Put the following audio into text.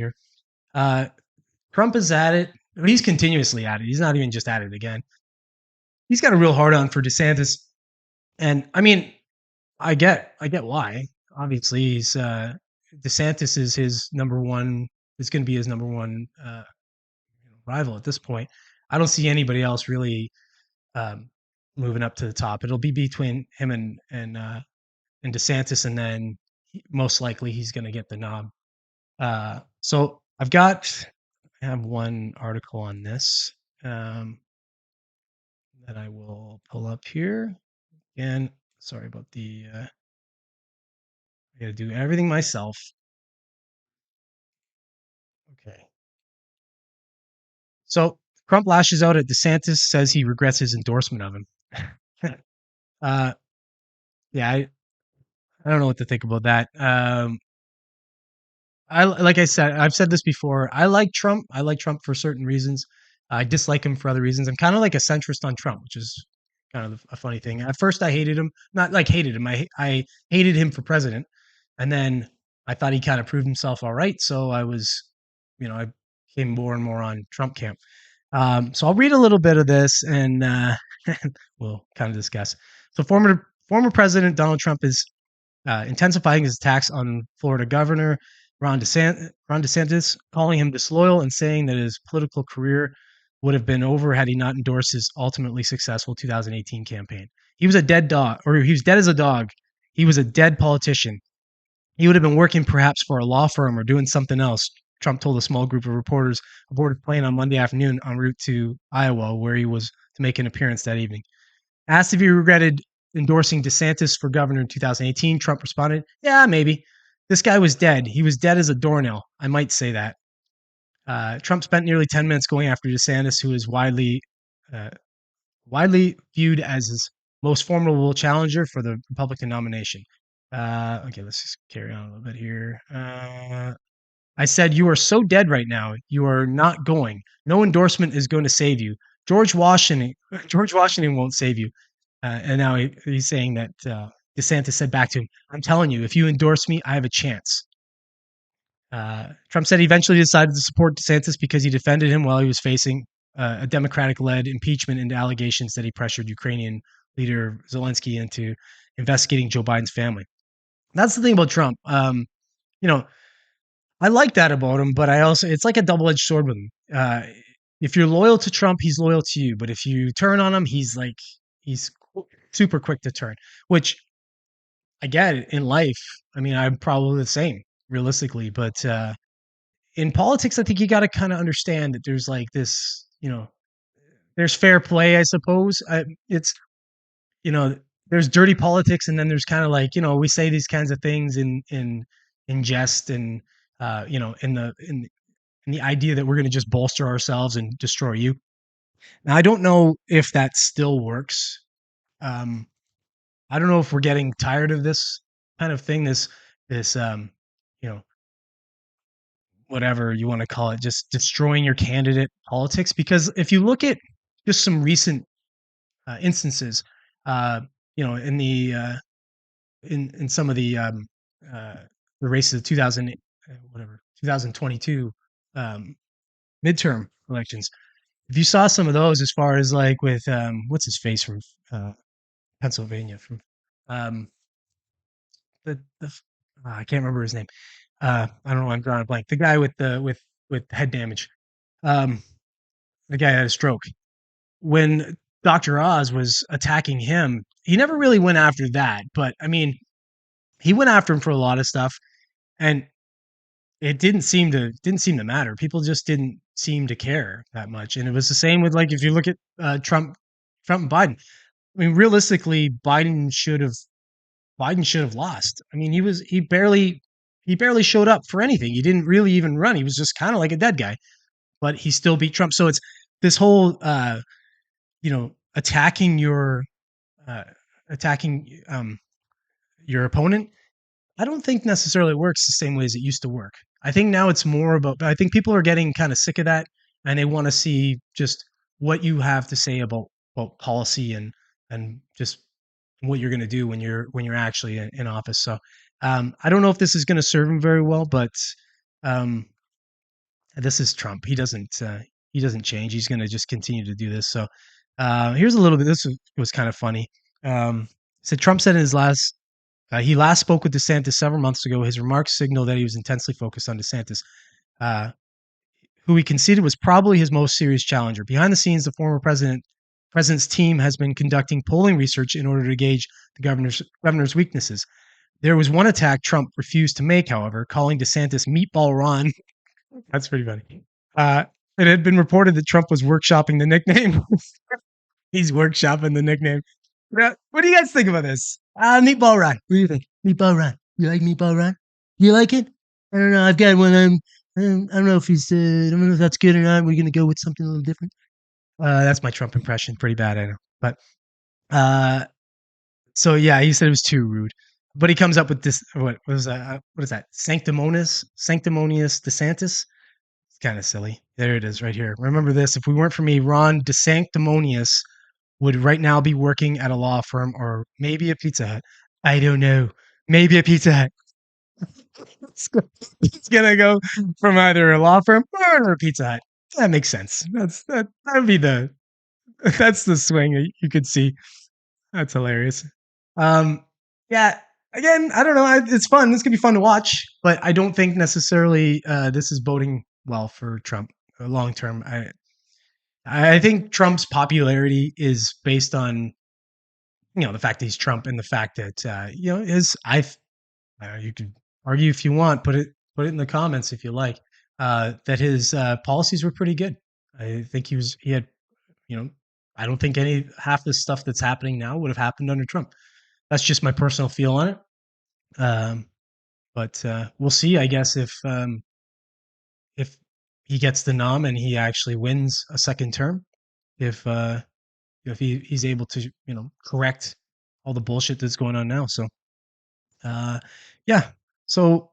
here. Uh, Trump is at it. He's continuously at it. He's not even just at it again. He's got a real hard on for DeSantis, and I mean, I get why. Obviously, he's DeSantis is his number one. Is going to be his number one rival at this point. I don't see anybody else really um, moving up to the top. It'll be between him and DeSantis, and then most likely he's going to get the knob. So I have one article on this um, that I will pull up here. Again, sorry about I got to do everything myself. Okay. So Trump lashes out at DeSantis, says he regrets his endorsement of him. uh, yeah, I don't know what to think about that. Like I said, I've said this before. I like Trump. I like Trump for certain reasons. I dislike him for other reasons. I'm kind of like a centrist on Trump, which is kind of a funny thing. At first, I hated him. Not like hated him. I hated him for president, and then I thought he kind of proved himself all right. So I came more and more on Trump camp. So I'll read a little bit of this, and we'll kind of discuss. So former President Donald Trump is intensifying his attacks on Florida Governor Ron DeSantis, calling him disloyal and saying that his political career would have been over had he not endorsed his ultimately successful 2018 campaign. He was a dead dog, or he was dead as a dog. He was a dead politician. He would have been working perhaps for a law firm or doing something else, Trump told a small group of reporters aboard a plane on Monday afternoon en route to Iowa, where he was to make an appearance that evening. Asked if he regretted endorsing DeSantis for governor in 2018, Trump responded, "Yeah, maybe. This guy was dead. He was dead as a doornail. I might say that." Trump spent nearly 10 minutes going after DeSantis, who is uh, widely viewed as his most formidable challenger for the Republican nomination. Okay, let's just carry on a little bit here. I said, "You are so dead right now. You are not going. No endorsement is going to save you. George Washington, George Washington won't save you." And now he's saying that DeSantis said back to him, "I'm telling you, if you endorse me, I have a chance." Trump said he eventually decided to support DeSantis because he defended him while he was facing a Democratic-led impeachment into allegations that he pressured Ukrainian leader Zelensky into investigating Joe Biden's family. That's the thing about Trump. You know, I like that about him, but I also it's like a double-edged sword with him. If you're loyal to Trump, he's loyal to you, but if you turn on him, he's super quick to turn. Which I get it in life. I mean, I'm probably the same realistically, but in politics, I think you got to kind of understand that there's like this, there's fair play, I suppose. It's you know, there's dirty politics, and then there's kind of like we say these kinds of things in jest and in the idea that we're going to just bolster ourselves and destroy you. Now, I don't know if that still works. Um, I don't know if we're getting tired of this kind of thing. This you know whatever you want to call it, just destroying your candidate politics. Because if you look at just some recent instances, uh, in in some of uh, the races of 2022 um, midterm elections. If you saw some of those, as far as like with what's his face from uh, Pennsylvania, from um, the I can't remember his name. I don't know. I'm drawing a blank. The guy with the with head damage. Um, the guy had a stroke. When Dr. Oz was attacking him, he never really went after that. But I mean, he went after him for a lot of stuff, and it didn't seem to matter. People just didn't seem to care that much. And it was the same with like if you look at Trump and Biden. I mean, realistically, Biden should have lost. I mean, he barely showed up for anything. He didn't really even run. He was just kind of like a dead guy, but he still beat Trump. So it's this whole attacking uh, attacking your opponent. I don't think necessarily works the same way as it used to work. I think now it's more about. I think people are getting kind of sick of that, and they want to see just what you have to say about policy and just what you're going to do when you're actually in office. So I don't know if this is going to serve him very well, but um, this is Trump. He doesn't change. He's going to just continue to do this. So here's a little bit. Was kind of funny. So Trump said in his last he last spoke with DeSantis several months ago. His remarks signal that he was intensely focused on DeSantis, uh, who he conceded was probably his most serious challenger. Behind the scenes, the former president's team has been conducting polling research in order to gauge the governor's weaknesses. There was one attack Trump refused to make, however, calling DeSantis Meatball Ron. That's pretty funny. Uh, it had been reported that Trump was workshopping the nickname. He's workshopping the nickname. What do you guys think about this? Meatball Ron. What do you think? Meatball Ron. You like Meatball Ron? You like it? I don't know. I've got one. I don't know if he's. I don't know if that's good or not. We're gonna go with something a little different. That's my Trump impression. Pretty bad, I know. But uh, so yeah, he said it was too rude. But he comes up with this. What was that? What is that? Sanctimonious DeSantis. It's kind of silly. There it is, right here. Remember this: if we weren't for me, Ron DeSanctimonious would right now be working at a law firm or maybe a Pizza Hut. I don't know. Maybe a Pizza Hut. It's gonna go from either a law firm or a Pizza Hut. That makes sense. That would be the that's the swing you could see. That's hilarious. Um, yeah. Again, I don't know. It's fun. This could be fun to watch, but I don't think necessarily this is boding well for Trump long term. I think Trump's popularity is based on the fact that he's Trump and the fact that his you could argue if you want, put it in the comments if you like, that his policies were pretty good. I think he had, you know, I don't think half the stuff that's happening now would have happened under Trump. That's just my personal feel on it. Um, but we'll see, I guess, if he gets the nom and he actually wins a second term, if he's able to correct all the bullshit that's going on now. So yeah, so